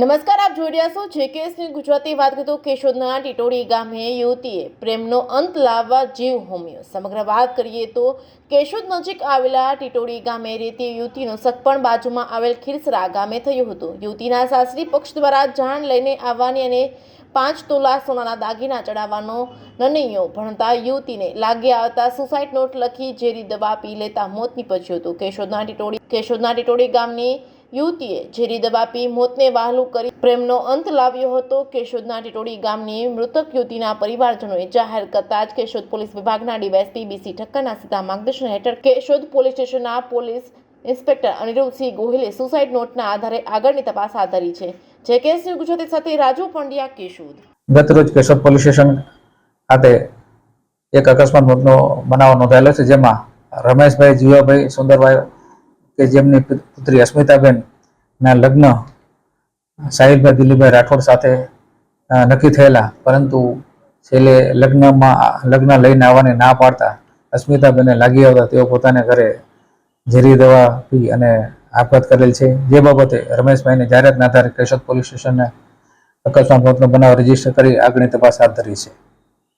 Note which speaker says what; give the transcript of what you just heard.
Speaker 1: નમસ્કાર, આપ જોઈ રહ્યા છો જેકેએસની ગુજરાતી. વાત કરીએ તો કેશોદના ટીટોડી ગામે યુવતીએ પ્રેમનો અંત લાવવા જીવ હોમ્યો. સમગ્ર વાત કરીએ તો કેશોદ નજીક આવેલા ટીટોડી ગામે રહેતી યુવતીનું સગપણ બાજુમાં આવેલ ખીરસરા ગામે થયું હતું. યુવતીના સાસરી પક્ષ દ્વારા જાણ લઈને આવવાની અને 5 તોલા સોનાના દાગીના ચડાવવાનો નિર્ણયો ભણતા યુવતીને લાગી આવતા સુસાઇડ નોટ લખી ઝેરી દવા પી લેતા મોત નીપજ્યું હતું. કેશોદના ટીટોડી ગામની યુવતીએ ઝેરી દવા પી મોતને વહાલું કરી પ્રેમનો અંત લાવ્યો હતો. કેશોદના ટીટોડી ગામની મૃતક યુવતીના પરિવારજનોએ જાહેર કરતા જ કેશોદ પોલીસ વિભાગના ડીવાયએસપી બીસી ઠક્કરના સીધા માર્ગદર્શન હેઠળ કેશોદ પોલીસ સ્ટેશનના પોલીસ ઇન્સ્પેક્ટર અનિરુદ્ધસિંહ ગોહિલે સુસાઇડ નોટના આધારે આગળની તપાસ હાથ ધરી છે. જેકેએસની ગુજરાતી સાથે રાજુ પંડ્યા, કેશોદ.
Speaker 2: ગતરોજ કેશોદ પોલીસ સ્ટેશન ખાતે એક અકસ્માત મોતનો બનાવ નોંધાયેલો છે, જેમાં રમેશભાઈ, જીવાભાઈ, સુંદરભાઈ કે જેમની પુત્રી અસ્મિતાબેન ના લગ્ન સાહિલભાઈ દિલીપભાઈ રાઠોડ સાથે નક્કી થયેલા, પરંતુ છેલ્લે લગ્ન લઈને આવવાની ના પાડતા અસ્મિતાબેનને લાગી આવતા તેઓ પોતાના ઘરે ઝેરી દવા પી અને આપઘાત કરેલ છે. જે બાબતે રમેશભાઈને જાહેરાતના આધારે કેશોદ પોલીસ સ્ટેશને અકસ્માત મોતનો બનાવ રજીસ્ટર કરી આગળની તપાસ હાથ ધરી છે.